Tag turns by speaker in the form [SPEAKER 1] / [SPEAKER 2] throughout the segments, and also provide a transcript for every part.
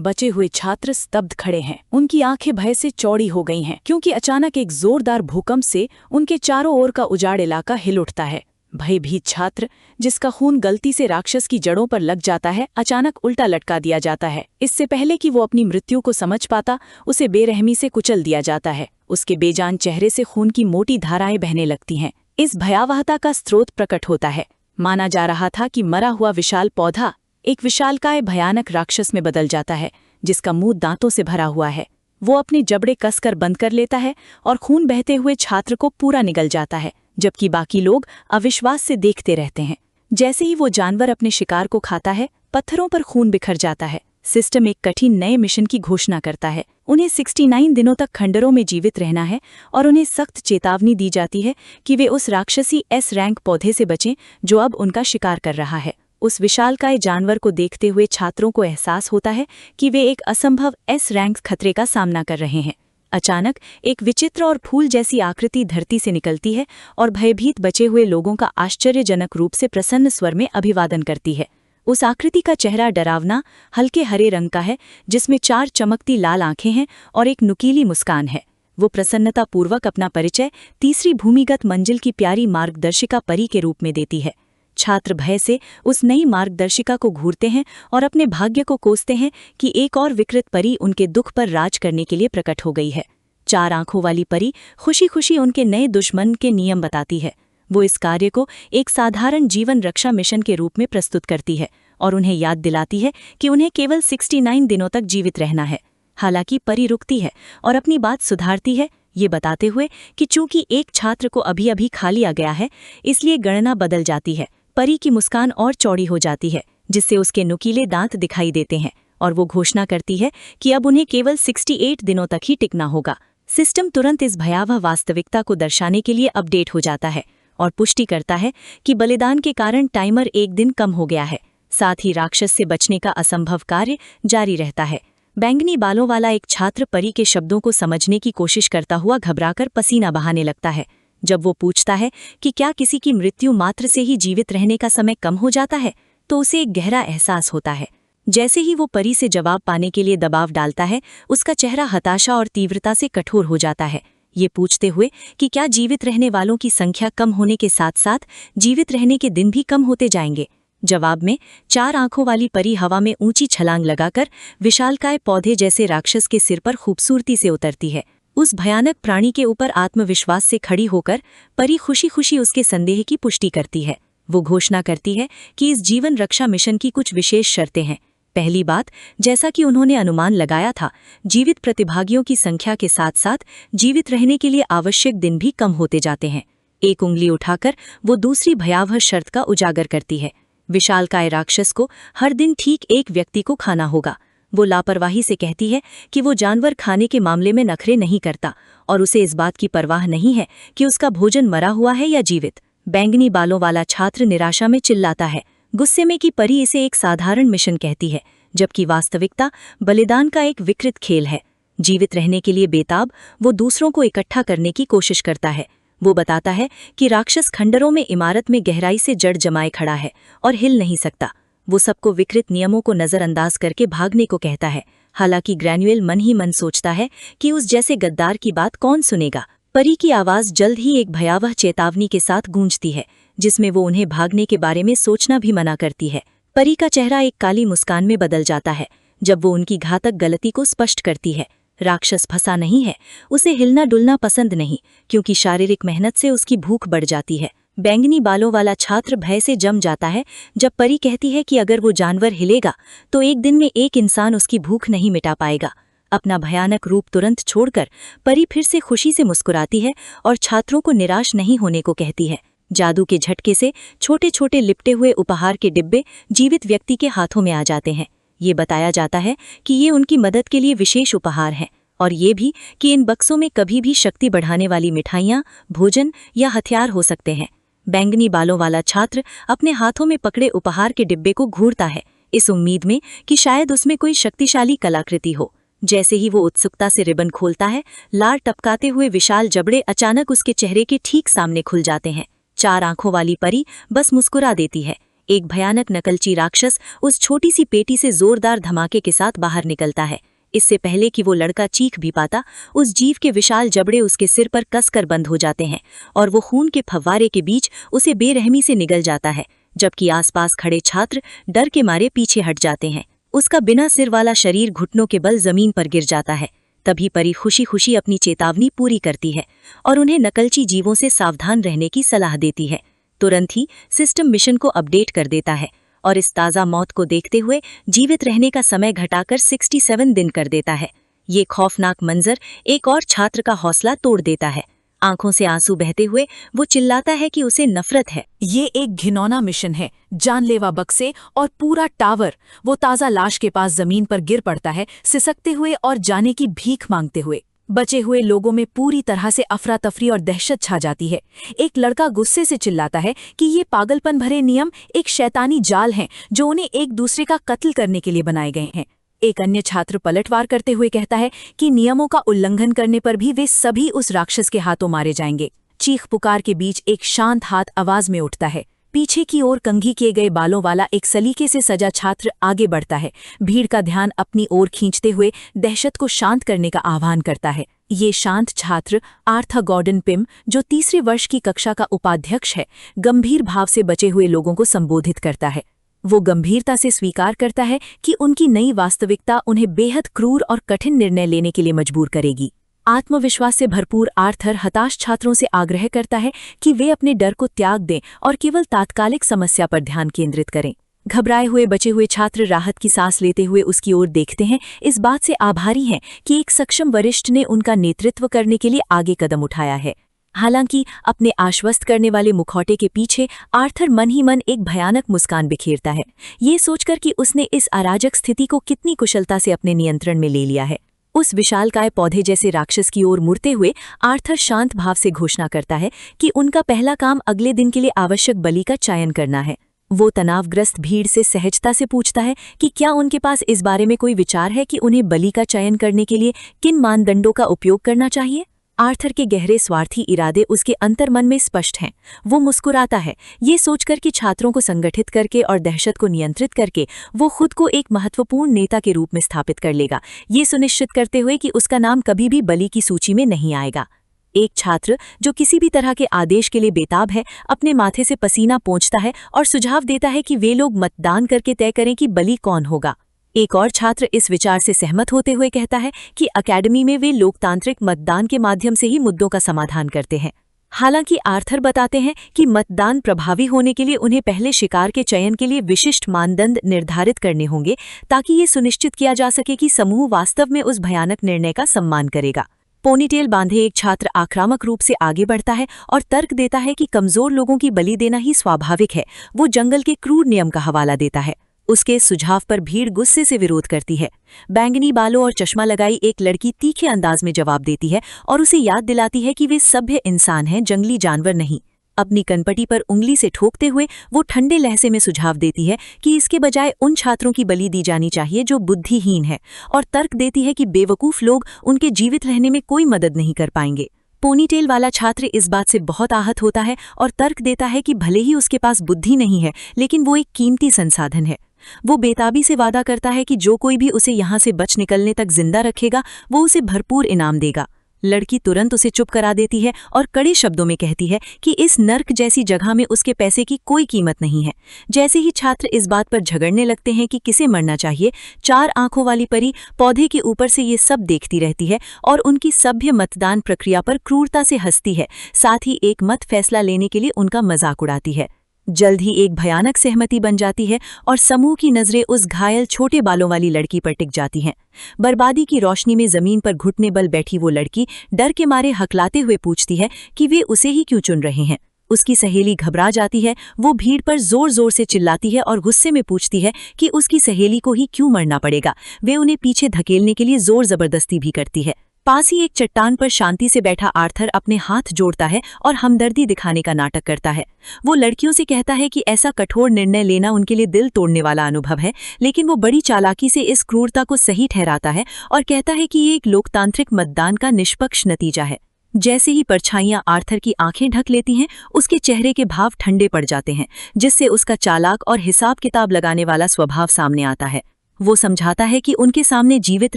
[SPEAKER 1] बचे हुए छात्र स्तब्ध खड़े हैं। उनकी आंखें भय से चौड़ी हो गई हैं, क्योंकि अचानक एक जोरदार भूकंप से उनके चारों ओर का उजाड़ इलाका हिल उठता है। भयभीत छात्र, जिसका खून गलती से राक्षस की जड़ों पर लग जाता है, अचानक उल्टा लटका दिया जाता है। इससे पहले कि वो अपनी मृत्यु को समझ पाता, उसे बेरहमी से कुचल दिया जाता है। उसके बेजान चेहरे से खून की मोटी धाराएं बहने लगती हैं। इस भयावहता का स्रोत प्रकट होता है। माना जा रहा था कि मरा हुआ विशाल पौधा एक विशालकाय भयानक राक्षस में बदल जाता है, जिसका मुंह दांतों से भरा हुआ है। वो अपने जबड़े कसकर बंद कर लेता है और खून बहते हुए छात्र को पूरा निगल जाता है, जबकि बाकी लोग अविश्वास से देखते रहते हैं। जैसे ही वो जानवर अपने शिकार को खाता है, पत्थरों पर खून बिखर जाता है। सिस्टम एक कठिन नए मिशन की घोषणा करता है। उन्हें 69 दिनों तक खंडरों में जीवित रहना है और उन्हें सख्त चेतावनी दी जाती है कि वे उस राक्षसी एस रैंक पौधे से बचें जो अब उनका शिकार कर रहा है। उस विशालकाय जानवर को देखते हुए छात्रों को एहसास होता है कि वे एक असंभव एस रैंक खतरे का सामना कर रहे हैं। अचानक एक विचित्र और फूल जैसी आकृति धरती से निकलती है और भयभीत बचे हुए लोगों का आश्चर्यजनक रूप से प्रसन्न स्वर में अभिवादन करती है। उस आकृति का चेहरा डरावना, हल्के हरे रंग का है, जिसमें 4 चमकती लाल आंखें हैं और एक नुकीली मुस्कान है। वो प्रसन्नतापूर्वक अपना परिचय तीसरी भूमिगत मंजिल की प्यारी मार्गदर्शिका परी के रूप में देती है। छात्र भय से उस नई मार्गदर्शिका को घूरते हैं और अपने भाग्य को कोसते हैं कि एक और विकृत परी उनके दुख पर राज करने के लिए प्रकट हो गई है। 4 आंखों वाली परी खुशी खुशी उनके नए दुश्मन के नियम बताती है। वो इस कार्य को एक साधारण जीवन रक्षा मिशन के रूप में प्रस्तुत करती है और उन्हें याद दिलाती है कि उन्हें केवल 69 दिनों तक जीवित रहना है। हालांकि परी रुकती है और अपनी बात सुधारती है, ये बताते हुए कि चूंकि एक छात्र को अभी अभी खा लिया गया है, इसलिए गणना बदल जाती है। परी की मुस्कान और चौड़ी हो जाती है, जिससे उसके नुकीले दांत दिखाई देते हैं, और वो घोषणा करती है कि अब उन्हें केवल 68 दिनों तक ही टिकना होगा। सिस्टम तुरंत इस भयावह वास्तविकता को दर्शाने के लिए अपडेट हो जाता है और पुष्टि करता है कि बलिदान के कारण टाइमर एक दिन कम हो गया है। साथ ही राक्षस से बचने का असंभव कार्य जारी रहता है। बैंगनी बालों वाला एक छात्र परी के शब्दों को समझने की कोशिश करता हुआ घबराकर पसीना बहाने लगता है। जब वो पूछता है कि क्या किसी की मृत्यु मात्र से ही जीवित रहने का समय कम हो जाता है, तो उसे एक गहरा एहसास होता है। जैसे ही वो परी से जवाब पाने के लिए दबाव डालता है, उसका चेहरा हताशा और तीव्रता से कठोर हो जाता है, ये पूछते हुए कि क्या जीवित रहने वालों की संख्या कम होने के साथ साथ जीवित रहने के दिन भी कम होते जाएंगे। जवाब में 4 आंखों वाली परी हवा में ऊंची छलांग लगाकर विशालकाय पौधे जैसे राक्षस के सिर पर खूबसूरती से उतरती है। उस भयानक प्राणी के ऊपर आत्मविश्वास से खड़ी होकर परी खुशी खुशी उसके संदेह की पुष्टि करती है। वो घोषणा करती है कि इस जीवन रक्षा मिशन की कुछ विशेष शर्तें हैं। पहली बात, जैसा कि उन्होंने अनुमान लगाया था, जीवित प्रतिभागियों की संख्या के साथ साथ जीवित रहने के लिए आवश्यक दिन भी कम होते जाते हैं। एक उंगली उठाकर वो दूसरी भयावह शर्त का उजागर करती है। विशालकाय राक्षस को हर दिन ठीक एक व्यक्ति को खाना होगा। वो लापरवाही से कहती है कि वो जानवर खाने के मामले में नखरे नहीं करता और उसे इस बात की परवाह नहीं है कि उसका भोजन मरा हुआ है या जीवित। बैंगनी बालों वाला छात्र निराशा में चिल्लाता है, गुस्से में कि परी इसे एक साधारण मिशन कहती है, जबकि वास्तविकता बलिदान का एक विकृत खेल है। जीवित रहने के लिए बेताब वो दूसरों को इकट्ठा करने की कोशिश करता है। वो बताता है कि राक्षस खंडरों में इमारत में गहराई से जड़ जमाए खड़ा है और हिल नहीं सकता। वो सबको विकृत नियमों को नज़रअंदाज करके भागने को कहता है। हालांकि ग्रैन्युअल मन ही मन सोचता है कि उस जैसे गद्दार की बात कौन सुनेगा। परी की आवाज़ जल्द ही एक भयावह चेतावनी के साथ गूंजती है, जिसमें वो उन्हें भागने के बारे में सोचना भी मना करती है। परी का चेहरा एक काली मुस्कान में बदल जाता है जब वो उनकी घातक गलती को स्पष्ट करती है। राक्षस फंसा नहीं है, उसे हिलना डुलना पसंद नहीं, क्योंकि शारीरिक मेहनत से उसकी भूख बढ़ जाती है। बैंगनी बालों वाला छात्र भय से जम जाता है जब परी कहती है कि अगर वो जानवर हिलेगा तो एक दिन में एक इंसान उसकी भूख नहीं मिटा पाएगा। अपना भयानक रूप तुरंत छोड़कर परी फिर से खुशी से मुस्कुराती है और छात्रों को निराश नहीं होने को कहती है। जादू के झटके से छोटे छोटे लिपटे हुए उपहार के डिब्बे जीवित व्यक्ति के हाथों में आ जाते हैं। ये बताया जाता है कि ये उनकी मदद के लिए विशेष उपहार हैं, और ये भी कि इन बक्सों में कभी भी शक्ति बढ़ाने वाली मिठाइयाँ, भोजन या हथियार हो सकते हैं। बैंगनी बालों वाला छात्र अपने हाथों में पकड़े उपहार के डिब्बे को घूरता है, इस उम्मीद में कि शायद उसमें कोई शक्तिशाली कलाकृति हो। जैसे ही वो उत्सुकता से रिबन खोलता है, लार टपकाते हुए विशाल जबड़े अचानक उसके चेहरे के ठीक सामने खुल जाते हैं। 4 आंखों वाली परी बस मुस्कुरा देती है।
[SPEAKER 2] एक भयानक नकलची राक्षस उस छोटी सी पेटी से जोरदार धमाके के साथ बाहर निकलता है। इससे पहले कि वो लड़का चीख भी पाता, उस जीव के विशाल जबड़े उसके सिर पर कसकर बंद हो जाते हैं और वो खून के फव्वारे के बीच उसे बेरहमी से निगल जाता है, जबकि आसपास खड़े छात्र डर के मारे पीछे हट जाते हैं। उसका बिना सिर वाला शरीर घुटनों के बल जमीन पर गिर जाता है। तभी परी खुशी खुशी अपनी चेतावनी पूरी करती है और उन्हें नकलची जीवों से सावधान रहने की सलाह देती है। तुरंत ही सिस्टम मिशन को अपडेट कर देता है और इस ताज़ा मौत को देखते हुए जीवित रहने का समय घटाकर 67 दिन कर देता है। ये खौफनाक मंजर एक और छात्र का हौसला तोड़ देता है। आंखों से आंसू बहते हुए वो चिल्लाता है कि उसे नफरत है।
[SPEAKER 1] ये एक घिनौना मिशन है। जानलेवा बक्से और पूरा टावर। वो ताज़ा लाश के पास जमीन पर गिर पड़ता है, सिसकते हुए और जाने की भीख मांगते हुए। बचे हुए लोगों में पूरी तरह से अफरा तफरी और दहशत छा जाती है। एक लड़का गुस्से से चिल्लाता है कि ये पागलपन भरे नियम एक शैतानी जाल हैं जो उन्हें एक दूसरे का कत्ल करने के लिए बनाए गए हैं। एक अन्य छात्र पलटवार करते हुए कहता है कि नियमों का उल्लंघन करने पर भी वे सभी उस राक्षस के हाथों मारे जाएंगे। चीख पुकार के बीच एक शांत हाथ आवाज में उठता है। पीछे की ओर कंघी किए गए बालों वाला एक सलीके से सजा छात्र आगे बढ़ता है, भीड़ का ध्यान अपनी ओर खींचते हुए दहशत को शांत करने का आह्वान करता है। ये शांत छात्र आर्थर गॉर्डन पिम, जो तीसरे वर्ष की कक्षा का उपाध्यक्ष है, गंभीर भाव से बचे हुए लोगों को संबोधित करता है। वो गंभीरता से स्वीकार करता है कि उनकी नई वास्तविकता उन्हें बेहद क्रूर और कठिन निर्णय लेने के लिए मजबूर करेगी। आत्मविश्वास से भरपूर आर्थर हताश छात्रों से आग्रह करता है कि वे अपने डर को त्याग दें और केवल तात्कालिक समस्या पर ध्यान केंद्रित करें। घबराए हुए बचे हुए छात्र राहत की सांस लेते हुए उसकी ओर देखते हैं, इस बात से आभारी हैं कि एक सक्षम वरिष्ठ ने उनका नेतृत्व करने के लिए आगे कदम उठाया है। हालांकि अपने आश्वस्त करने वाले मुखौटे के पीछे आर्थर मन ही मन एक भयानक मुस्कान बिखेरता है, ये सोचकर कि उसने इस अराजक स्थिति को कितनी कुशलता से अपने नियंत्रण में ले लिया है। उस विशालकाय पौधे जैसे राक्षस की ओर मुड़ते हुए आर्थर शांत भाव से घोषणा करता है कि उनका पहला काम अगले दिन के लिए आवश्यक बलि का चयन करना है। वो तनावग्रस्त भीड़ से सहजता से पूछता है कि क्या उनके पास इस बारे में कोई विचार है कि उन्हें बलि का चयन करने के लिए किन मानदंडों का उपयोग करना चाहिए। आर्थर के गहरे स्वार्थी इरादे उसके अंतर्मन में स्पष्ट हैं। वो मुस्कुराता है, ये सोचकर कि छात्रों को संगठित करके और दहशत को नियंत्रित करके वो खुद को एक महत्वपूर्ण नेता के रूप में स्थापित कर लेगा, ये सुनिश्चित करते हुए कि उसका नाम कभी भी बलि की सूची में नहीं आएगा। एक छात्र जो किसी भी तरह के आदेश के लिए बेताब है, अपने माथे से पसीना पोंछता है और सुझाव देता है कि वे लोग मतदान करके तय करें कि बलि कौन होगा। एक और छात्र इस विचार से सहमत होते हुए कहता है कि अकेडमी में वे लोकतांत्रिक मतदान के माध्यम से ही मुद्दों का समाधान करते हैं। हालांकि आर्थर बताते हैं कि मतदान प्रभावी होने के लिए उन्हें पहले शिकार के चयन के लिए विशिष्ट मानदंड निर्धारित करने होंगे, ताकि ये सुनिश्चित किया जा सके कि समूह वास्तव में उस भयानक निर्णय का सम्मान करेगा। पोनीटेल बांधे एक छात्र आक्रामक रूप से आगे बढ़ता है और तर्क देता है कि कमजोर लोगों की बलि देना ही स्वाभाविक है। वो जंगल के क्रूर नियम का हवाला देता है। उसके सुझाव पर भीड़ गुस्से से विरोध करती है। बैंगनी बालों और चश्मा लगाई एक लड़की तीखे अंदाज में जवाब देती है और उसे याद दिलाती है कि वे सभ्य इंसान हैं, जंगली जानवर नहीं। अपनी कनपटी पर उंगली से ठोकते हुए वो ठंडे लहजे में सुझाव देती है कि इसके बजाय उन छात्रों की बलि दी जानी चाहिए जो बुद्धिहीन है, और तर्क देती है कि बेवकूफ लोग उनके जीवित रहने में कोई मदद नहीं कर पाएंगे। पोनीटेल वाला छात्र इस बात से बहुत आहत होता है और तर्क देता है कि भले ही उसके पास बुद्धि नहीं है, लेकिन वो एक कीमती संसाधन है। वो बेताबी से वादा करता है कि जो कोई भी उसे यहाँ से बच निकलने तक जिंदा रखेगा, वो उसे भरपूर इनाम देगा। लड़की तुरंत उसे चुप करा देती है और कड़े शब्दों में कहती है कि इस नर्क जैसी जगह में उसके पैसे की कोई कीमत नहीं है। जैसे ही छात्र इस बात पर झगड़ने लगते हैं कि किसे मरना चाहिए, 4 आंखों वाली परी पौधे के ऊपर से ये सब देखती रहती है और उनकी सभ्य मतदान प्रक्रिया पर क्रूरता से हंसती है, साथ ही एक मत फैसला लेने के लिए उनका मजाक उड़ाती है। जल्द ही एक भयानक सहमति बन जाती है और समूह की नजरें उस घायल छोटे बालों वाली लड़की पर टिक जाती हैं। बर्बादी की रोशनी में जमीन पर घुटने बल बैठी वो लड़की डर के मारे हकलाते हुए पूछती है कि वे उसे ही क्यों चुन रहे हैं। उसकी सहेली घबरा जाती है। वो भीड़ पर जोर जोर से चिल्लाती है और गुस्से में पूछती है कि उसकी सहेली को ही क्यों मरना पड़ेगा। वे उन्हें पीछे धकेलने के लिए जोर जबरदस्ती भी करती है। पास ही एक चट्टान पर शांति से बैठा आर्थर अपने हाथ जोड़ता है और हमदर्दी दिखाने का नाटक करता है। वो लड़कियों से कहता है कि ऐसा कठोर निर्णय लेना उनके लिए दिल तोड़ने वाला अनुभव है, लेकिन वो बड़ी चालाकी से इस क्रूरता को सही ठहराता है और कहता है कि ये एक लोकतांत्रिक मतदान का निष्पक्ष नतीजा है।
[SPEAKER 2] जैसे ही परछाइयां आर्थर की आंखें ढक लेती हैं, उसके चेहरे के भाव ठंडे पड़ जाते हैं, जिससे उसका चालाक और हिसाब किताब लगाने वाला स्वभाव सामने आता है। वो समझाता है कि उनके सामने जीवित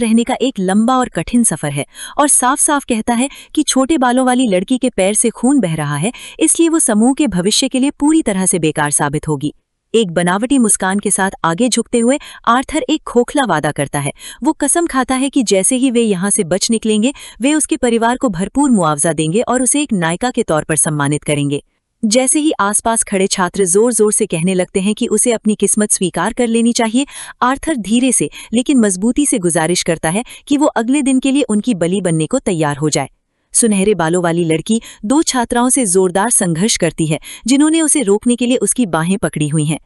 [SPEAKER 2] रहने का एक लंबा और कठिन सफर है, और साफ साफ कहता है कि छोटे बालों वाली लड़की के पैर से खून बह रहा है, इसलिए वो समूह के भविष्य के लिए पूरी तरह से बेकार साबित होगी। एक बनावटी मुस्कान के साथ आगे झुकते हुए आर्थर एक खोखला वादा करता है। वो कसम खाता है कि जैसे ही वे यहाँ से बच निकलेंगे, वे उसके परिवार को भरपूर मुआवजा देंगे और उसे एक नायिका के तौर पर सम्मानित करेंगे। जैसे ही आसपास खड़े छात्र जोर जोर से कहने लगते हैं कि उसे अपनी किस्मत स्वीकार कर लेनी चाहिए, आर्थर धीरे से लेकिन मजबूती से गुजारिश करता है कि वो अगले दिन के लिए उनकी बलि बनने को तैयार हो जाए। सुनहरे बालों वाली लड़की दो छात्राओं से जोरदार संघर्ष करती है, जिन्होंने उसे रोकने के लिए उसकी बाहें पकड़ी हुई हैं।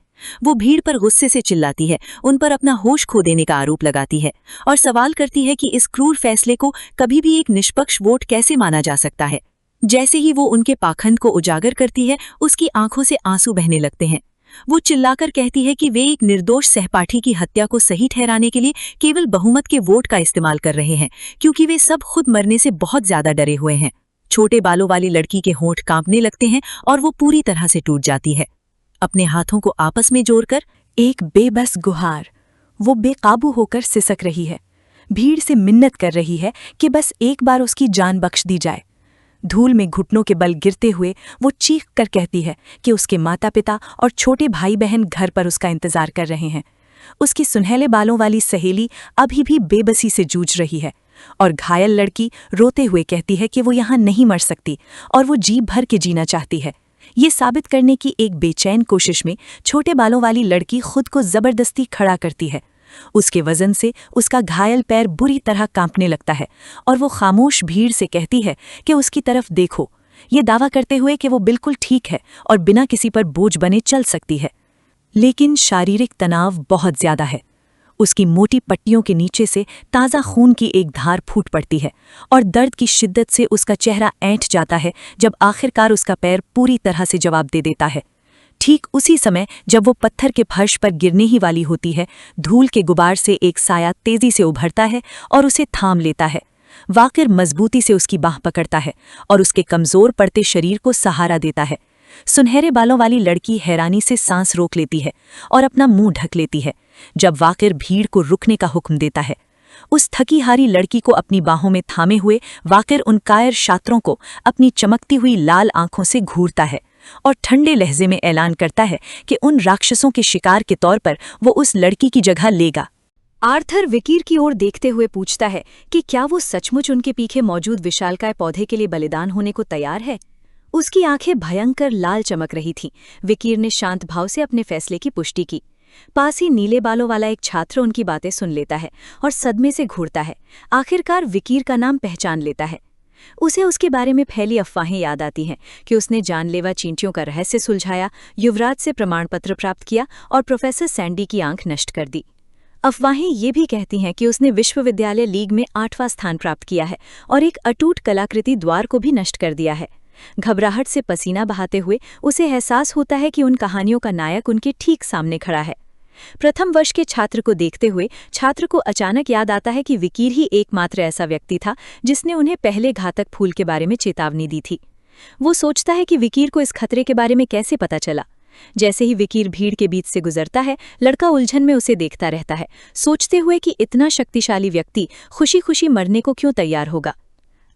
[SPEAKER 2] वो भीड़ पर गुस्से से चिल्लाती है, उन पर अपना होश खो देने का आरोप लगाती है और सवाल करती है कि इस क्रूर फैसले को कभी भी एक निष्पक्ष वोट कैसे माना जा सकता है। जैसे ही वो उनके पाखंड को उजागर करती है, उसकी आंखों से आंसू बहने लगते हैं। वो चिल्लाकर कहती है कि वे एक निर्दोष सहपाठी की हत्या को सही ठहराने के लिए केवल बहुमत के वोट का इस्तेमाल कर रहे हैं, क्योंकि वे सब खुद मरने से बहुत ज्यादा डरे हुए हैं। छोटे बालों वाली लड़की के होंठ कांपने लगते हैं और वो पूरी तरह से टूट जाती है। अपने हाथों को आपस में जोड़कर
[SPEAKER 1] एक बेबस गुहार, वो बेकाबू होकर सिसक रही है, भीड़ से मिन्नत कर रही है कि बस एक बार उसकी जान बख्श दी जाए। धूल में घुटनों के बल गिरते हुए वो चीख कर कहती है कि उसके माता पिता और छोटे भाई बहन घर पर उसका इंतजार कर रहे हैं। उसकी सुनहले बालों वाली सहेली अभी भी बेबसी से जूझ रही है, और घायल लड़की रोते हुए कहती है कि वो यहाँ नहीं मर सकती और वो जी भर के जीना चाहती है। ये साबित करने की एक बेचैन कोशिश में छोटे बालों वाली लड़की खुद को जबरदस्ती खड़ा करती है। उसके वजन से उसका घायल पैर बुरी तरह कांपने लगता है और वो खामोश भीड़ से कहती है कि उसकी तरफ देखो, ये दावा करते हुए कि वो बिल्कुल ठीक है और बिना किसी पर बोझ बने चल सकती है। लेकिन शारीरिक तनाव बहुत ज्यादा है। उसकी मोटी पट्टियों के नीचे से ताज़ा खून की एक धार फूट पड़ती है और दर्द की शिद्दत से उसका चेहरा ऐंठ जाता है जब आखिरकार उसका पैर पूरी तरह से जवाब दे देता है। ठीक उसी समय जब वो पत्थर के फर्श पर गिरने ही वाली होती है, धूल के गुबार से एक साया तेजी से उभरता है और उसे थाम लेता है। वाकिर मजबूती से उसकी बाह पकड़ता है और उसके कमजोर पड़ते शरीर को सहारा देता है। सुनहरे बालों वाली लड़की हैरानी से सांस रोक लेती है और अपना मुंह ढक लेती है जब वाकिर भीड़ को रुकने का हुक्म देता है। उस थकी हारी लड़की को अपनी बाहों में थामे हुए वाकिर उन कायर छात्रों को अपनी चमकती हुई लाल आंखों से घूरता है और ठंडे लहजे में ऐलान करता है कि उन राक्षसों के शिकार के तौर पर वो उस लड़की की जगह लेगा। आर्थर विकीर की ओर देखते हुए पूछता है कि क्या वो सचमुच उनके पीछे मौजूद विशालकाय पौधे के लिए बलिदान होने को तैयार है। उसकी आंखें भयंकर लाल चमक रही थीं। विकीर ने शांत भाव से अपने फैसले की पुष्टि की। पास ही नीले बालों वाला एक छात्र उनकी बातें सुन लेता है और सदमे से घूरता है। आखिरकार विकीर का नाम पहचान लेता है। उसे उसके बारे में फैली अफवाहें याद आती हैं कि उसने जानलेवा चींटियों का रहस्य सुलझाया, युवराज से प्रमाण पत्र प्राप्त किया और प्रोफेसर सैंडी की आंख नष्ट कर दी। अफवाहें ये भी कहती हैं कि उसने विश्वविद्यालय लीग में 8वां स्थान प्राप्त किया है और एक अटूट कलाकृति द्वार को भी नष्ट कर दिया है। घबराहट से पसीना बहाते हुए उसे एहसास होता है कि उन कहानियों का नायक उनके ठीक सामने खड़ा है। प्रथम वर्ष के छात्र को देखते हुए छात्र को अचानक याद आता है कि विकीर ही एकमात्र ऐसा व्यक्ति था जिसने उन्हें पहले घातक फूल के बारे में चेतावनी दी थी। वो सोचता है कि विकीर को इस खतरे के बारे में कैसे पता चला। जैसे ही विकीर भीड़ के बीच से गुजरता है, लड़का उलझन में उसे देखता रहता है, सोचते हुए कि इतना शक्तिशाली व्यक्ति खुशी खुशी मरने को क्यों तैयार होगा।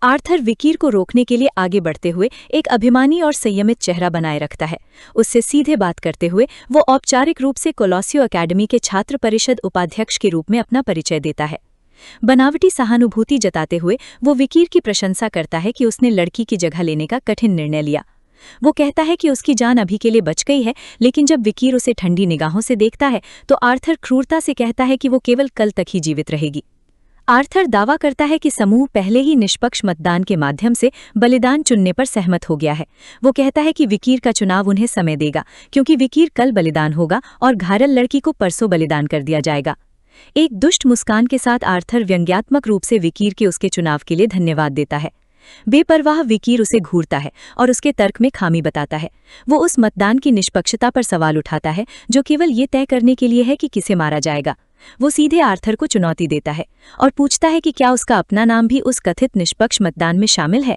[SPEAKER 1] आर्थर विकीर को रोकने के लिए आगे बढ़ते हुए एक अभिमानी और संयमित चेहरा बनाए रखता है। उससे सीधे बात करते हुए वो औपचारिक रूप से कोलोसियो अकेडमी के छात्र परिषद उपाध्यक्ष के रूप में अपना परिचय देता है। बनावटी सहानुभूति जताते हुए वो विकीर की प्रशंसा करता है कि उसने लड़की की जगह लेने का कठिन निर्णय लिया। वो कहता है कि उसकी जान अभी के लिए बच गई है, लेकिन जब विकीर उसे ठंडी निगाहों से देखता है तो आर्थर क्रूरता से कहता है कि वो केवल कल तक ही जीवित रहेगी। आर्थर दावा करता है कि समूह पहले ही निष्पक्ष मतदान के माध्यम से बलिदान चुनने पर सहमत हो गया है। वो कहता है कि विकीर का चुनाव उन्हें समय देगा, क्योंकि विकीर कल बलिदान होगा और घायल लड़की को परसों बलिदान कर दिया जाएगा। एक दुष्ट मुस्कान के साथ आर्थर व्यंग्यात्मक रूप से विकीर के उसके चुनाव के लिए धन्यवाद देता है। बेपरवाह विकीर उसे घूरता है और उसके तर्क में खामी बताता है। वो उस मतदान की निष्पक्षता पर सवाल उठाता है जो केवल ये तय करने के लिए है कि किसे मारा जाएगा। वो सीधे आर्थर को चुनौती देता है और पूछता है कि क्या उसका अपना नाम भी उस कथित निष्पक्ष मतदान में शामिल है।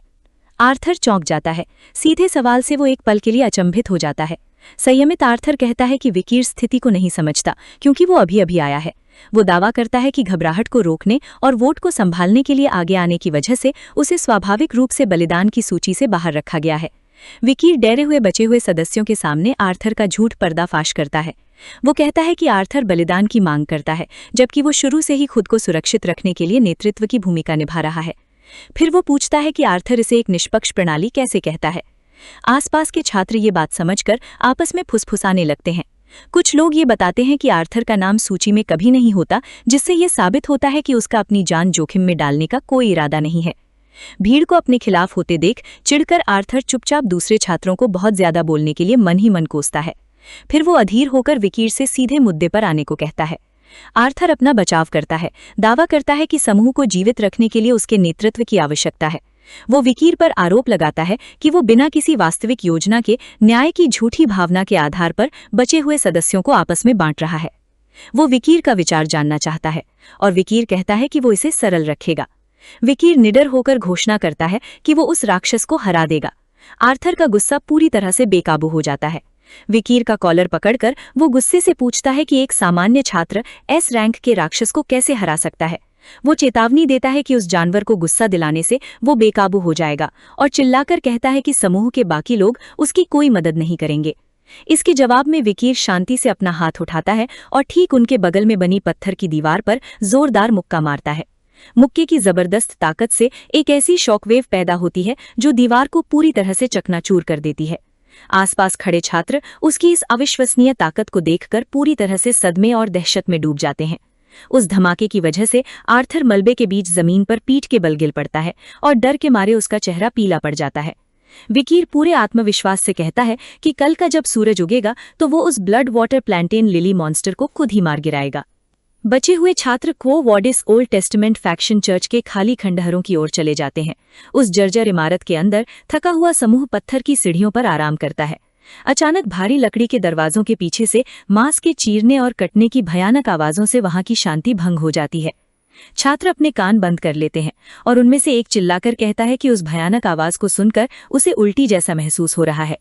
[SPEAKER 2] आर्थर चौंक जाता है। सीधे सवाल से वो एक पल के लिए अचंभित हो जाता है। संयमित आर्थर कहता है कि विकीर स्थिति को नहीं समझता, क्योंकि वो अभी अभी आया है। वो दावा करता है कि घबराहट को रोकने और वोट को संभालने के लिए आगे आने की वजह से उसे स्वाभाविक रूप से बलिदान की सूची से बाहर रखा गया है। विकीर डरे हुए बचे हुए सदस्यों के सामने आर्थर का झूठ पर्दाफाश करता है। वो कहता है कि आर्थर बलिदान की मांग करता है, जबकि वो शुरू से ही खुद को सुरक्षित रखने के लिए नेतृत्व की भूमिका निभा रहा है। फिर वो पूछता है कि आर्थर इसे एक निष्पक्ष प्रणाली कैसे कहता है। आसपास के छात्र ये बात समझकर आपस में फुसफुसाने लगते हैं। कुछ लोग ये बताते हैं कि आर्थर का नाम सूची में कभी नहीं होता, जिससे ये साबित होता है कि उसका अपनी जान जोखिम में डालने का कोई इरादा नहीं है। भीड़ को अपने खिलाफ होते देख चिढ़कर आर्थर चुपचाप दूसरे छात्रों को बहुत ज्यादा बोलने के लिए मन ही मन कोसता है। फिर वो अधीर होकर विकीर से सीधे मुद्दे पर आने को कहता है। आर्थर अपना बचाव करता है, दावा करता है कि समूह को जीवित रखने के लिए उसके नेतृत्व की आवश्यकता है। वो विकीर पर आरोप लगाता है कि वो बिना किसी वास्तविक योजना के न्याय की झूठी भावना के आधार पर बचे हुए सदस्यों को आपस में बांट रहा है। वो विकीर का विचार जानना चाहता है और विकीर कहता है कि वो इसे सरल रखेगा। विकीर निडर होकर घोषणा करता है कि वो उस राक्षस को हरा देगा। आर्थर का गुस्सा पूरी तरह से बेकाबू हो जाता है। विकीर का कॉलर पकड़कर वो गुस्से से पूछता है कि एक सामान्य छात्र एस रैंक के राक्षस को कैसे हरा सकता है। वो चेतावनी देता है कि उस जानवर को गुस्सा दिलाने से वो बेकाबू हो जाएगा और चिल्लाकर कहता है कि समूह के बाकी लोग उसकी कोई मदद नहीं करेंगे। इसके जवाब में विकीर शांति से अपना हाथ उठाता है और ठीक उनके बगल में बनी पत्थर की दीवार पर जोरदार मुक्का मारता है। मुक्के की जबरदस्त ताकत से एक ऐसी शॉकवेव पैदा होती है जो दीवार को पूरी तरह से चकनाचूर कर देती है। आसपास खड़े छात्र उसकी इस अविश्वसनीय ताकत को देखकर पूरी तरह से सदमे और दहशत में डूब जाते हैं। उस धमाके की वजह से आर्थर मलबे के बीच जमीन पर पीठ के बल गिर पड़ता है और डर के मारे उसका चेहरा पीला पड़ जाता है। विकीर पूरे आत्मविश्वास से कहता है कि कल का जब सूरज उगेगा तो वो उस blood water plantain lily monster को खुद ही मार गिराएगा। बचे हुए छात्र क्वो वॉडिस ओल्ड टेस्टमेंट फैक्शन चर्च के खाली खंडहरों की ओर चले जाते हैं। उस जर्जर इमारत के अंदर थका हुआ समूह पत्थर की सीढ़ियों पर आराम करता है। अचानक भारी लकड़ी के दरवाजों के पीछे से मांस के चीरने और कटने की भयानक आवाजों से वहां की शांति भंग हो जाती है। छात्र अपने कान बंद कर लेते हैं और उनमें से एक चिल्लाकर कहता है कि उस भयानक आवाज को सुनकर उसे उल्टी जैसा महसूस हो रहा है।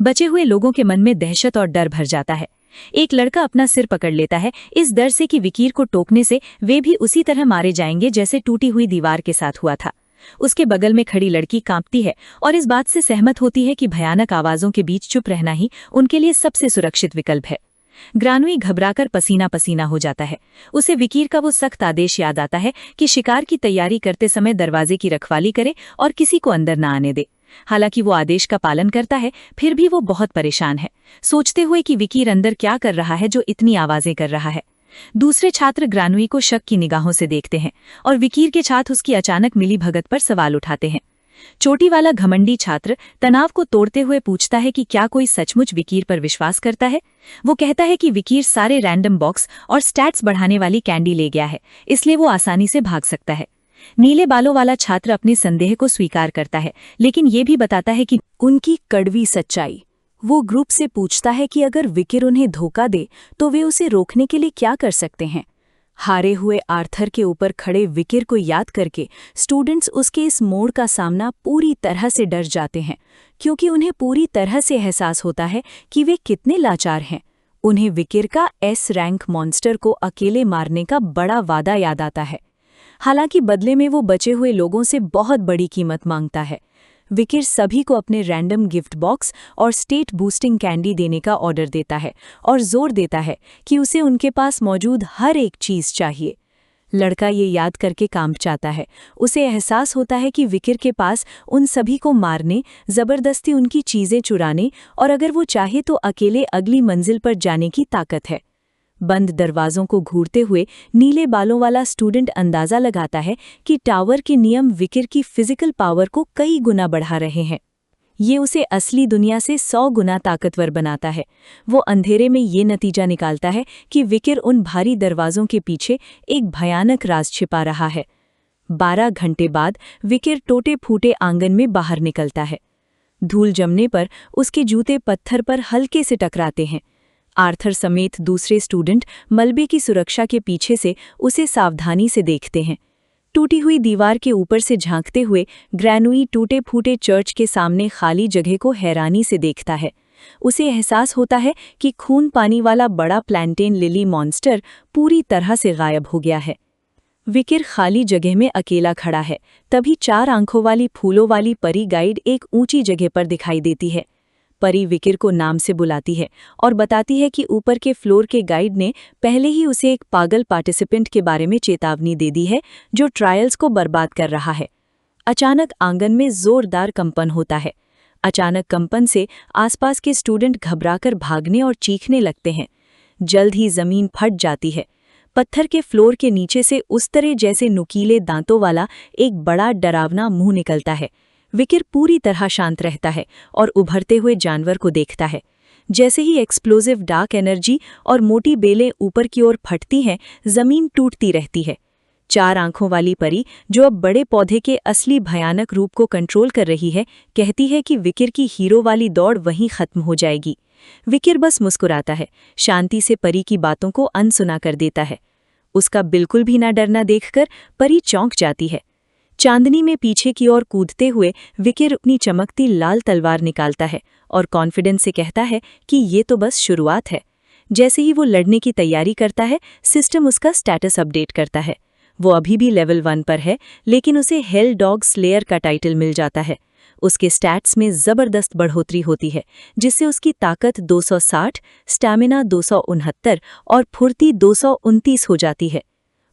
[SPEAKER 2] बचे हुए लोगों के मन में दहशत और डर भर जाता है। एक लड़का अपना सिर पकड़ लेता है, इस डर से कि विकीर को टोकने से वे भी उसी तरह मारे जाएंगे जैसे टूटी हुई दीवार के साथ हुआ था। उसके बगल में खड़ी लड़की कांपती है और इस बात से सहमत होती है कि भयानक आवाजों के बीच चुप रहना ही उनके लिए सबसे सुरक्षित विकल्प है। ग्रानुई घबराकर पसीना पसीना हो जाता है। उसे विकीर का वो सख्त आदेश याद आता है कि शिकार की तैयारी करते समय दरवाजे की रखवाली करे और किसी को अंदर न आने दे। हालांकि वो आदेश का पालन करता है, फिर भी वो बहुत परेशान है, सोचते हुए कि विकीर अंदर क्या कर रहा है जो इतनी आवाजें कर रहा है। दूसरे छात्र ग्रानुई को शक की निगाहों से देखते हैं और विकीर के साथ उसकी अचानक मिली भगत पर सवाल उठाते हैं। चोटी वाला घमंडी छात्र तनाव को तोड़ते हुए पूछता है कि क्या कोई सचमुच विकीर पर विश्वास करता है। वो कहता है कि विकीर सारे रैंडम बॉक्स और स्टैट्स बढ़ाने वाली कैंडी ले गया है, इसलिए वो आसानी से भाग सकता है। नीले बालों वाला छात्र अपने संदेह को स्वीकार करता है, लेकिन ये भी बताता है कि
[SPEAKER 1] उनकी कड़वी सच्चाई। वो ग्रुप से पूछता है कि अगर विकीर उन्हें धोखा दे तो वे उसे रोकने के लिए क्या कर सकते हैं। हारे हुए आर्थर के ऊपर खड़े विकीर को याद करके स्टूडेंट्स उसके इस मोड़ का सामना पूरी तरह से डर जाते हैं, क्योंकि उन्हें पूरी तरह से एहसास होता है कि वे कितने लाचार हैं। उन्हें विकीर का एस रैंक मॉन्स्टर को अकेले मारने का बड़ा वादा याद आता है। हालांकि बदले में वो बचे हुए लोगों से बहुत बड़ी कीमत मांगता है। विकीर सभी को अपने रैंडम गिफ्ट बॉक्स और स्टेट बूस्टिंग कैंडी देने का ऑर्डर देता है और जोर देता है कि उसे उनके पास मौजूद हर एक चीज़ चाहिए। लड़का ये याद करके कांप जाता है। उसे एहसास होता है कि विकीर के पास उन सभी को मारने, जबरदस्ती उनकी चीज़ें चुराने और अगर वो चाहे तो अकेले अगली मंजिल पर जाने की ताकत है। बंद दरवाजों को घूरते हुए नीले बालों वाला स्टूडेंट अंदाजा लगाता है कि टावर के नियम विकीर की फिजिकल पावर को कई गुना बढ़ा रहे हैं। ये उसे असली दुनिया से 100 गुना ताकतवर बनाता है। वो अंधेरे में ये नतीजा निकालता है कि विकीर उन भारी दरवाजों के पीछे एक भयानक राज छिपा रहा है। 12 घंटे बाद विकीर टूटे फूटे आंगन में बाहर निकलता है। धूल जमने पर उसके जूते पत्थर पर हल्के से टकराते हैं। आर्थर समेत दूसरे स्टूडेंट मलबे की सुरक्षा के पीछे से उसे सावधानी से देखते हैं। टूटी हुई दीवार के ऊपर से झांकते हुए ग्रैनुई टूटे फूटे चर्च के सामने खाली जगह को हैरानी से देखता है। उसे एहसास होता है कि खून पानी वाला बड़ा प्लैंटेन लिली मॉन्स्टर पूरी तरह से गायब हो गया है। विकिर खाली जगह में अकेला खड़ा है, तभी 4 आंखों वाली फूलों वाली परी गाइड एक ऊंची जगह पर दिखाई देती है। परी विकिर को नाम से बुलाती है और बताती है कि ऊपर के फ्लोर के गाइड ने पहले ही उसे एक पागल पार्टिसिपेंट के बारे में चेतावनी दे दी है जो ट्रायल्स को बर्बाद कर रहा है। अचानक आंगन में जोरदार कंपन होता है। अचानक कंपन से आसपास के स्टूडेंट घबराकर भागने और चीखने लगते हैं। जल्द ही जमीन फट जाती है। पत्थर के फ्लोर के नीचे से उस तरह जैसे नुकीले दांतों वाला एक बड़ा डरावना मुंह निकलता है। विकिर पूरी तरह शांत रहता है और उभरते हुए जानवर को देखता है। जैसे ही एक्सप्लोजिव डार्क एनर्जी और मोटी बेलें ऊपर की ओर फटती हैं, जमीन टूटती रहती है। 4 आंखों वाली परी, जो अब बड़े पौधे के असली भयानक रूप को कंट्रोल कर रही है, कहती है कि विकिर की हीरो वाली दौड़ वहीं खत्म हो जाएगी। विकिर बस मुस्कुराता है, शांति से परी की बातों को अनसुना कर देता है। उसका बिल्कुल भी ना डरना देखकर परी चौंक जाती है। चांदनी में पीछे की ओर कूदते हुए विकिर अपनी चमकती लाल तलवार निकालता है और कॉन्फिडेंस से कहता है कि ये तो बस शुरुआत है। जैसे ही वो लड़ने की तैयारी करता है, सिस्टम उसका स्टेटस अपडेट करता है। वो अभी भी लेवल 1 पर है, लेकिन उसे हेल डॉग स्लेयर का टाइटल मिल जाता है। उसके स्टैट्स में ज़बरदस्त बढ़ोतरी होती है, जिससे उसकी ताकत 260, स्टैमिना 269 और फुर्ती 229 हो जाती है।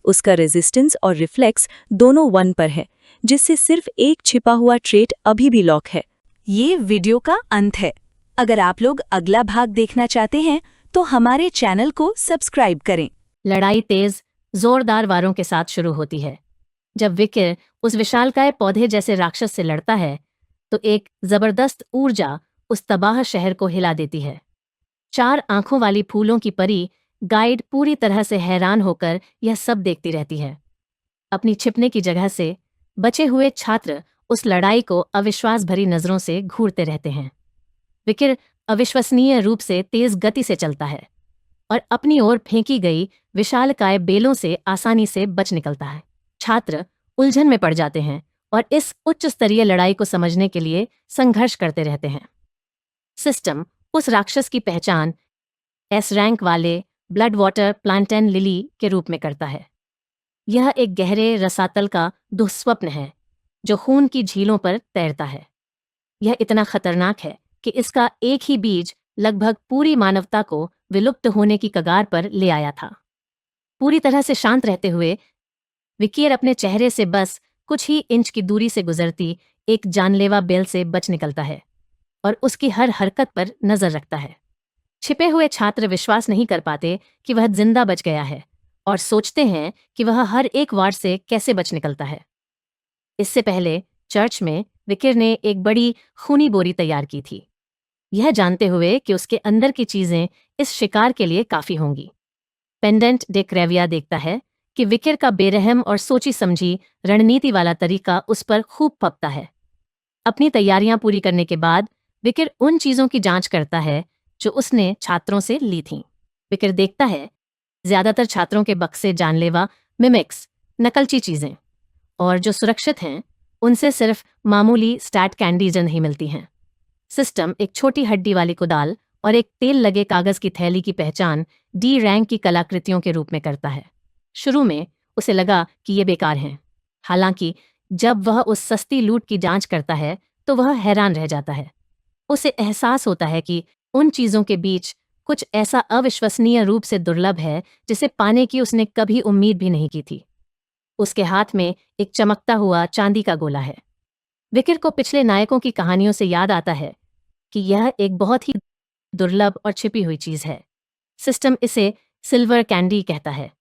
[SPEAKER 1] उसका रेजिस्टेंस और रिफ्लेक्स दोनों 1 पर है, जिससे सिर्फ एक छिपा हुआ ट्रेट अभी भी लॉक है।
[SPEAKER 3] ये वीडियो का अंत है। अगर आप लोग अगला भाग देखना चाहते हैं तो हमारे चैनल को सब्सक्राइब करें।
[SPEAKER 4] लड़ाई तेज, जोरदार वारों के साथ शुरू होती है। जब विकिर उस विशालकाय पौधे जैसे राक्षस से लड़ता है तो एक जबरदस्त ऊर्जा उस तबाह शहर को हिला देती है। 4 आंखों वाली फूलों की परी गाइड पूरी तरह से हैरान होकर यह सब देखती रहती है। अपनी छिपने की जगह से बचे हुए छात्र उस लड़ाई को अविश्वास भरी नजरों से घूरते रहते हैं। विकिर अविश्वसनीय रूप से तेज गति से चलता है और अपनी ओर फेंकी गई विशालकाय बेलों से आसानी से बच निकलता है। छात्र उलझन में पड़ जाते हैं और इस उच्च स्तरीय लड़ाई को समझने के लिए संघर्ष करते रहते हैं। सिस्टम उस राक्षस की पहचान एस रैंक वाले ब्लड वाटर प्लांटेन लिली के रूप में करता है। यह एक गहरे रसातल का दुःस्वप्न है जो खून की झीलों पर तैरता है। यह इतना खतरनाक है कि इसका एक ही बीज लगभग पूरी मानवता को विलुप्त होने की कगार पर ले आया था। पूरी तरह से शांत रहते हुए विकिर अपने चेहरे से बस कुछ ही इंच की दूरी से गुजरती एक जानलेवा बेल से बच निकलता है और उसकी हर हरकत पर नजर रखता है। छिपे हुए छात्र विश्वास नहीं कर पाते कि वह जिंदा बच गया है और सोचते हैं कि वह हर एक वार से कैसे बच निकलता है। इससे पहले चर्च में विकिर ने एक बड़ी खूनी बोरी तैयार की थी, यह जानते हुए कि उसके अंदर की चीजें इस शिकार के लिए काफी होंगी। पेंडेंट डे क्रेविया देखता है कि विकिर का बेरहम और सोची समझी रणनीति वाला तरीका उस पर खूब पपता है। अपनी तैयारियां पूरी करने के बाद विकिर उन चीजों की जांच करता है जो उसने छात्रों से ली थीं। विकिर देखता है ज्यादातर छात्रों के बक्से जानलेवा मिमिक्स, नकलची चीजें, और जो सुरक्षित हैं उनसे सिर्फ मामूली स्टैट कैंडीज नहीं मिलती हैं। सिस्टम एक छोटी हड्डी वाली कुदाल और एक तेल लगे कागज की थैली की पहचान डी रैंक की कलाकृतियों के रूप में करता है। शुरू में उसे लगा कि ये बेकार हैं, हालांकि जब वह उस सस्ती लूट की जांच करता है तो वह हैरान रह जाता है। उसे एहसास होता है कि उन चीजों के बीच कुछ ऐसा अविश्वसनीय रूप से दुर्लभ है जिसे पाने की उसने कभी उम्मीद भी नहीं की थी। उसके हाथ में एक चमकता हुआ चांदी का गोला है। विकिर को पिछले नायकों की कहानियों से याद आता है कि यह एक बहुत ही दुर्लभ और छिपी हुई चीज है। सिस्टम इसे सिल्वर कैंडी कहता है,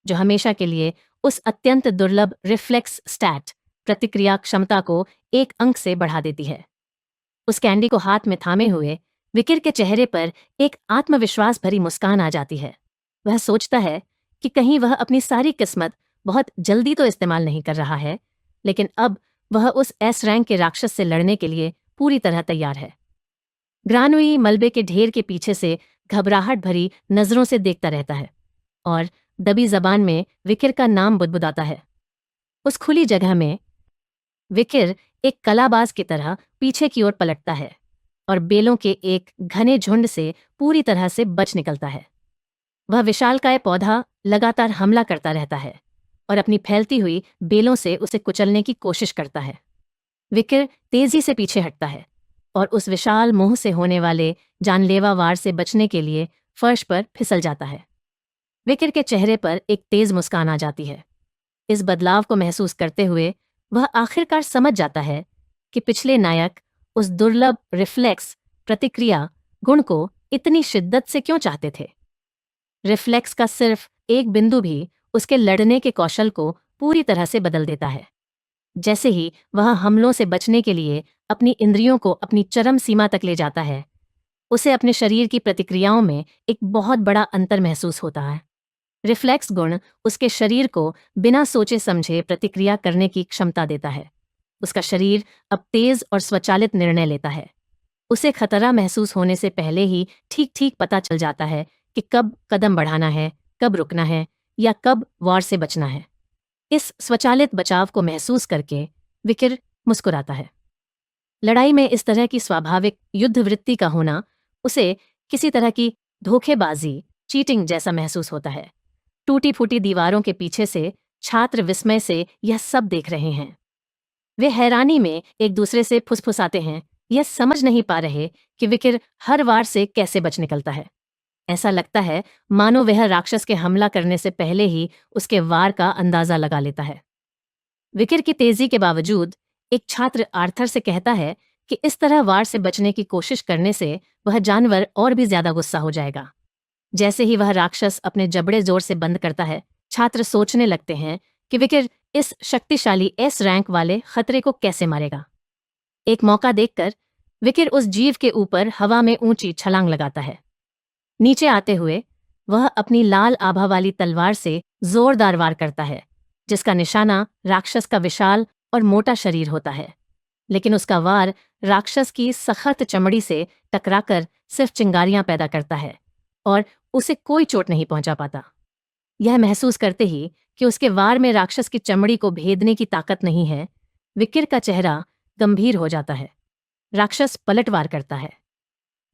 [SPEAKER 4] जो हमेशा के लिए उस अत्यंत दुर्लभ रिफ्लेक्स स्टैट प्रतिक्रिया क्षमता को 1 अंक से बढ़ा देती है। उस कैंडी को हाथ में थामे हुए विकिर के चेहरे पर एक आत्मविश्वास भरी मुस्कान आ जाती है। वह सोचता है कि कहीं वह अपनी सारी किस्मत बहुत जल्दी तो इस्तेमाल नहीं कर रहा है, लेकिन अब वह उस एस रैंक के राक्षस से लड़ने के लिए पूरी तरह तैयार है। ग्रानुई मलबे के ढेर के पीछे से घबराहट भरी नजरों से देखता रहता है और दबी जबान में विकिर का नाम बुदबुदाता है। उस खुली जगह में विकिर एक कलाबाज की तरह पीछे की ओर पलटता है और बेलों के एक घने झुंड से पूरी तरह से बच निकलता है। वह विशालकाय पौधा लगातार हमला करता रहता है और अपनी फैलती हुई बेलों से उसे कुचलने की कोशिश करता है। विकिर तेजी से पीछे हटता है और उस विशाल मुंह से होने वाले जानलेवा वार से बचने के लिए फर्श पर फिसल जाता है। विकिर के चेहरे पर एक तेज मुस्कान आ जाती है। इस बदलाव को महसूस करते हुए वह आखिरकार समझ जाता है कि पिछले नायक उस दुर्लभ रिफ्लेक्स प्रतिक्रिया गुण को इतनी शिद्दत से क्यों चाहते थे। रिफ्लेक्स का सिर्फ एक बिंदु भी उसके लड़ने के कौशल को पूरी तरह से बदल देता है। जैसे ही वह हमलों से बचने के लिए अपनी इंद्रियों को अपनी चरम सीमा तक ले जाता है, उसे अपने शरीर की प्रतिक्रियाओं में एक बहुत बड़ा अंतर महसूस होता है। रिफ्लेक्स गुण उसके शरीर को बिना सोचे समझे प्रतिक्रिया करने की क्षमता देता है। उसका शरीर अब तेज और स्वचालित निर्णय लेता है। उसे खतरा महसूस होने से पहले ही ठीक ठीक पता चल जाता है कि कब कदम बढ़ाना है, कब रुकना है या कब वार से बचना है। इस स्वचालित बचाव को महसूस करके विकिर मुस्कुराता है। लड़ाई में इस तरह की स्वाभाविक युद्ध वृत्ति का होना उसे किसी तरह की धोखेबाजी, चीटिंग जैसा महसूस होता है। टूटी फूटी दीवारों के पीछे से छात्र विस्मय से यह सब देख रहे हैं। वे हैरानी में एक दूसरे से फुसफुसाते हैं, यह समझ नहीं पा रहे कि विकिर हर वार से कैसे बच निकलता है। ऐसा लगता है मानो वह राक्षस के हमला करने से पहले ही उसके वार का अंदाजा लगा लेता है। विकिर की तेजी के बावजूद एक छात्र आर्थर से कहता है कि इस तरह वार से बचने की कोशिश करने से वह जानवर और भी ज्यादा गुस्सा हो जाएगा। जैसे ही वह राक्षस अपने जबड़े जोर से बंद करता है, छात्र सोचने लगते हैं कि विकिर इस शक्तिशाली एस रैंक वाले खतरे को कैसे मारेगा। एक मौका देखकर विकिर उस जीव के ऊपर हवा में ऊंची छलांग लगाता है। नीचे आते हुए वह अपनी लाल आभा वाली तलवार से जोरदार वार करता है, जिसका निशाना राक्षस का विशाल और मोटा शरीर होता है। लेकिन उसका वार राक्षस की सख्त चमड़ी से टकराकर सिर्फ चिंगारियां पैदा करता है और उसे कोई चोट नहीं पहुंचा पाता। यह महसूस करते ही कि उसके वार में राक्षस की चमड़ी को भेदने की ताकत नहीं है, विकिर का चेहरा गंभीर हो जाता है। राक्षस पलटवार करता है,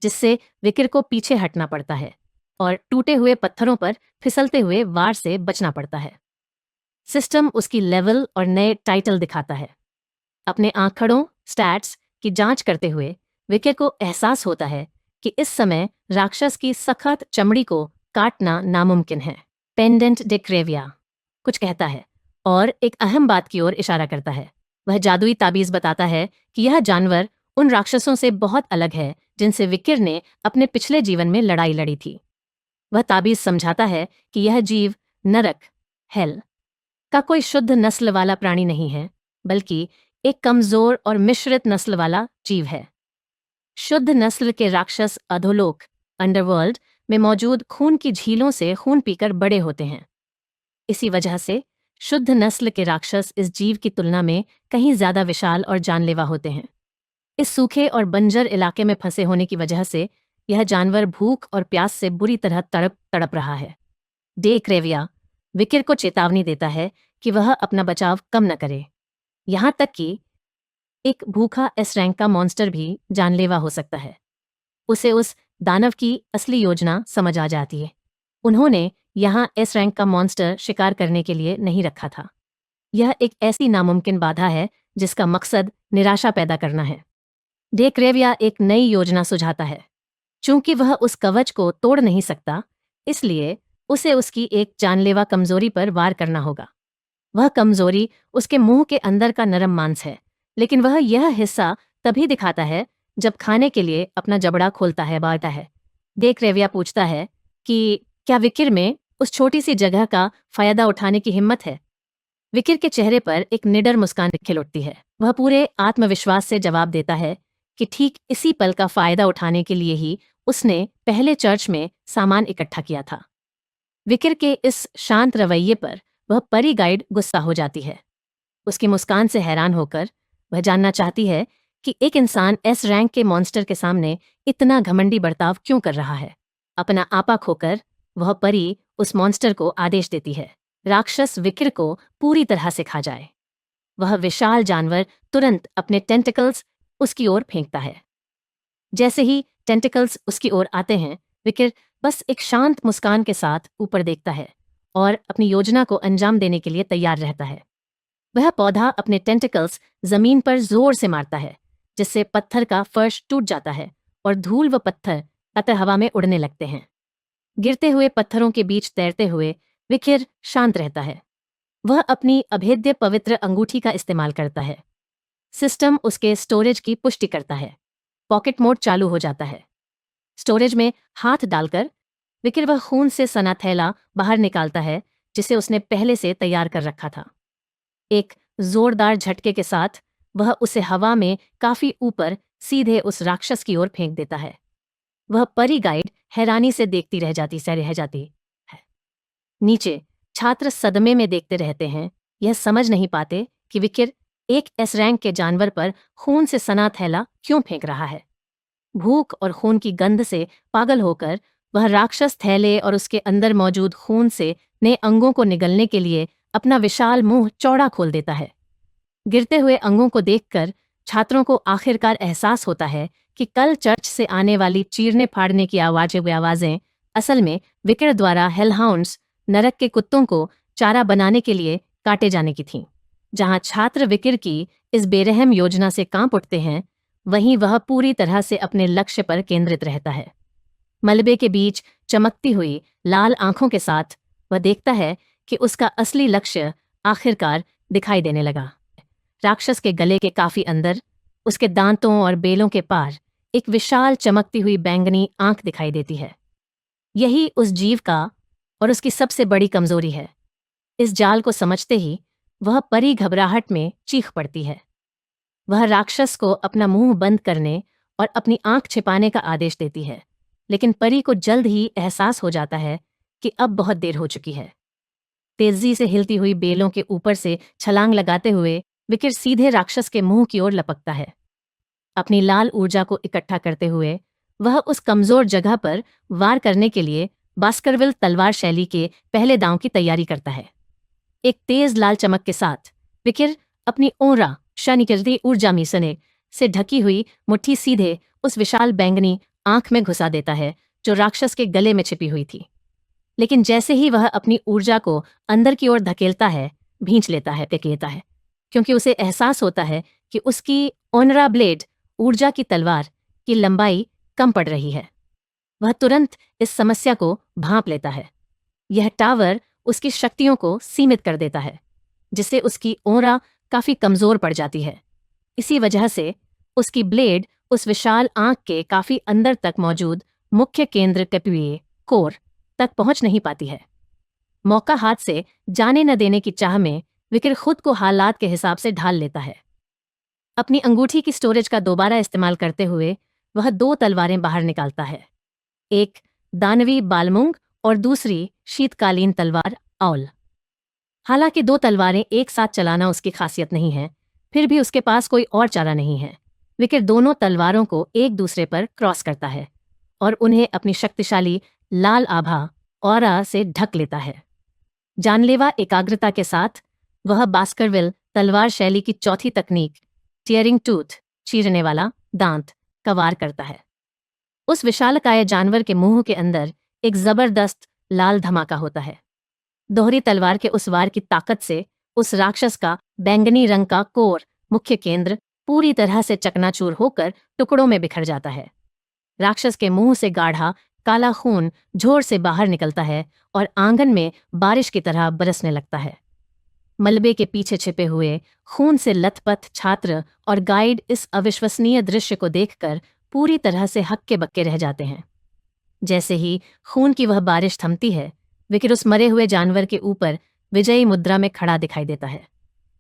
[SPEAKER 4] जिससे विकिर को पीछे हटना पड़ता है और टूटे हुए पत्थरों पर फिसलते हुए वार से बचना पड़ता है। सिस्टम उसकी लेवल और नए टाइटल दिखाता है। अपने आंकड़ों, स्टैट्स की जांच करते हुए विकिर को एहसास होता है कि इस समय राक्षस की सख्त चमड़ी को काटना नामुमकिन है। पेंडेंट डे क्रेविया कुछ कहता है और एक अहम बात की ओर इशारा करता है। वह जादुई ताबीज बताता है कि यह जानवर उन राक्षसों से बहुत अलग है जिनसे विकिर ने अपने पिछले जीवन में लड़ाई लड़ी थी। वह ताबीज समझाता है कि यह जीव नरक, हेल का कोई शुद्ध नस्ल वाला प्राणी नहीं है, बल्कि एक कमजोर और मिश्रित नस्ल वाला जीव है। शुद्ध नस्ल के राक्षस अधोलोक, अंडरवर्ल्ड में मौजूद खून की झीलों से खून पीकर बड़े होते हैं। इसी वजह से शुद्ध नस्ल के राक्षस इस जीव की तुलना में कहीं ज्यादा विशाल और जानलेवा होते हैं। इस सूखे और बंजर इलाके में फंसे होने की वजह से यह जानवर भूख और प्यास से बुरी तरह तड़प रहा है। डे क्रेविया विकिर को चेतावनी देता है कि वह अपना बचाव कम न करे। यहां तक कि एक भूखा एस रैंक का मॉन्स्टर भी जानलेवा हो सकता है। उसे उस दानव की असली योजना समझ आ जाती है। उन्होंने यहाँ एस रैंक का मॉन्स्टर शिकार करने के लिए नहीं रखा था। यह एक ऐसी नामुमकिन बाधा है जिसका मकसद निराशा पैदा करना है। डे क्रेविया एक नई योजना सुझाता है। चूंकि वह उस कवच को तोड़ नहीं सकता, इसलिए उसे उसकी एक जानलेवा कमजोरी पर वार करना होगा। वह कमजोरी उसके मुंह के अंदर का नरम मांस है, लेकिन वह यह हिस्सा तभी दिखाता है जब खाने के लिए अपना जबड़ा खोलता है, बांटता है। डे क्रेविया पूछता है कि क्या विकिर में उस छोटी सी जगह का फायदा उठाने की हिम्मत है। विकिर के चेहरे पर एक निडर मुस्कान खिल उठती है। वह पूरे आत्मविश्वास से जवाब देता है कि ठीक इसी पल का फायदा उठाने के लिए ही उसने पहले चर्च में सामान इकट्ठा किया था। विकिर के इस शांत रवैये पर वह परी गाइड गुस्सा हो जाती है। उसकी मुस्कान से हैरान होकर वह जानना चाहती है कि एक इंसान एस रैंक के मॉन्स्टर के सामने इतना घमंडी बर्ताव क्यों कर रहा है। अपना आपा खोकर वह परी उस मॉन्स्टर को आदेश देती है, राक्षस विकिर को पूरी तरह से खा जाए। वह विशाल जानवर तुरंत अपने टेंटिकल्स उसकी ओर फेंकता है। जैसे ही टेंटिकल्स उसकी ओर आते हैं, विकिर बस एक शांत मुस्कान के साथ ऊपर देखता है और अपनी योजना को अंजाम देने के लिए तैयार रहता है। वह पौधा अपने टेंटिकल्स जमीन पर जोर से मारता है, जिससे पत्थर का फर्श टूट जाता है और धूल व पत्थर कतर हवा में उड़ने लगते हैं। गिरते हुए पत्थरों के बीच तैरते हुए विकिर शांत रहता है। वह अपनी अभेद्य पवित्र अंगूठी का इस्तेमाल करता है। सिस्टम उसके स्टोरेज की पुष्टि करता है। पॉकेट मोड चालू हो जाता है। स्टोरेज में हाथ डालकर विकिर वह खून से सना थैला बाहर निकालता है, जिसे उसने पहले से तैयार कर रखा था। एक जोरदार झटके के साथ वह उसे हवा में काफी ऊपर सीधे उस राक्षस की ओर फेंक देता है। वह परी गाइड हैरानी से देखती रह जाती है। नीचे छात्र सदमे में देखते रहते हैं, यह समझ नहीं पाते कि विकिर एक एस रैंक के जानवर पर खून से सना थैला क्यों फेंक रहा है। भूख और खून की गंध से पागल होकर वह राक्षस थैले और उसके अंदर मौजूद खून से नए अंगों को निगलने के लिए अपना विशाल मुंह चौड़ा खोल देता है। गिरते हुए अंगों को देखकर छात्रों को आखिरकार एहसास होता है कि कल चर्च से आने वाली चीरने फाड़ने की आवाजें असल में विकिर द्वारा हेलहाउंड्स, नरक के कुत्तों को चारा बनाने के लिए काटे जाने की थीं। जहां छात्र विकिर की इस बेरहम योजना से कांप उठते हैं, वहीं वह पूरी तरह से अपने लक्ष्य पर केंद्रित रहता है। मलबे के बीच चमकती हुई लाल आंखों के साथ वह देखता है कि उसका असली लक्ष्य आखिरकार दिखाई देने लगा। राक्षस के गले के काफी अंदर, उसके दांतों और बेलों के पार एक विशाल चमकती हुई बैंगनी आंख दिखाई देती है। यही उस जीव का और उसकी सबसे बड़ी कमजोरी है। इस जाल को समझते ही वह परी घबराहट में चीख पड़ती है। वह राक्षस को अपना मुंह बंद करने और अपनी आंख छिपाने का आदेश देती है, लेकिन परी को जल्द ही एहसास हो जाता है कि अब बहुत देर हो चुकी है। तेजी से हिलती हुई बेलों के ऊपर से छलांग लगाते हुए विकिर सीधे राक्षस के मुंह की ओर लपकता है। अपनी लाल ऊर्जा को इकट्ठा करते हुए वह उस कमजोर जगह पर वार करने के लिए बास्करविल तलवार शैली के पहले दांव की तैयारी करता है। एक तेज लाल चमक के साथ विकिर अपनी ओरा शनिकृति ऊर्जा मिसने से ढकी हुई मुट्ठी सीधे उस विशाल बैंगनी आंख में घुसा देता है, जो राक्षस के गले में छिपी हुई थी। लेकिन जैसे ही वह अपनी ऊर्जा को अंदर की ओर धकेलता है, भींच लेता है, पेकेता है, क्योंकि उसे एहसास होता है कि उसकी ओनरा ब्लेड ऊर्जा की तलवार की लंबाई कम पड़ रही है। वह तुरंत इस समस्या को भांप लेता है। यह टावर उसकी शक्तियों को सीमित कर देता है, जिससे उसकी ओरा काफी कमजोर पड़ जाती है। इसी वजह से उसकी ब्लेड उस विशाल आंख के काफी अंदर तक मौजूद मुख्य केंद्र कैपुए कोर तक पहुंच नहीं पाती है। मौका हाथ से जाने न देने की चाह में विकिर खुद को हालात के हिसाब से ढाल लेता है। अपनी अंगूठी की स्टोरेज का दोबारा इस्तेमाल करते हुए वह 2 तलवारें बाहर निकालता है, एक दानवी बालमुंग और दूसरी शीतकालीन तलवार औल। हालांकि 2 तलवारें एक साथ चलाना उसकी खासियत नहीं है, फिर भी उसके पास कोई और चारा नहीं है। विकिर दोनों तलवारों को एक दूसरे पर क्रॉस करता है और उन्हें अपनी शक्तिशाली लाल आभा ऑरा से ढक लेता है। जानलेवा एकाग्रता के साथ वह बास्करविल तलवार शैली की चौथी तकनीक टीयरिंग टूथ, चीरने वाला दांत, का वार करता है। उस विशालकाय जानवर के मुंह के अंदर एक जबरदस्त लाल धमाका होता है। दोहरी तलवार के उस वार की ताकत से उस राक्षस का बैंगनी रंग का कोर मुख्य केंद्र पूरी तरह से चकनाचूर होकर टुकड़ों में बिखर जाता है। राक्षस के मुंह से गाढ़ा काला खून झोर से बाहर निकलता है और आंगन में बारिश की तरह बरसने लगता है। मलबे के पीछे छिपे हुए खून से लथपथ छात्र और गाइड इस अविश्वसनीय दृश्य को देखकर पूरी तरह से हक्के बक्के रह जाते हैं। जैसे ही खून की वह बारिश थमती है, विकिर उस मरे हुए जानवर के ऊपर विजयी मुद्रा में खड़ा दिखाई देता है।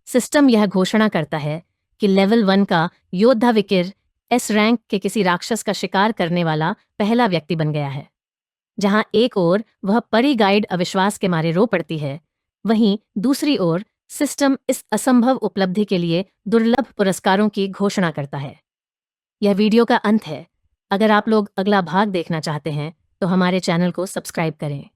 [SPEAKER 4] सिस्टम यह घोषणा करता है कि लेवल 1 का योद्धा विकिर एस रैंक के किसी राक्षस का शिकार करने वाला पहला व्यक्ति बन गया है। जहां एक ओर वह परी गाइड अविश्वास के मारे रो पड़ती है, वहीं दूसरी ओर सिस्टम इस असंभव उपलब्धि के लिए दुर्लभ पुरस्कारों की घोषणा करता है। यह वीडियो का अंत है। अगर आप लोग अगला भाग देखना चाहते हैं तो हमारे चैनल को सब्सक्राइब करें।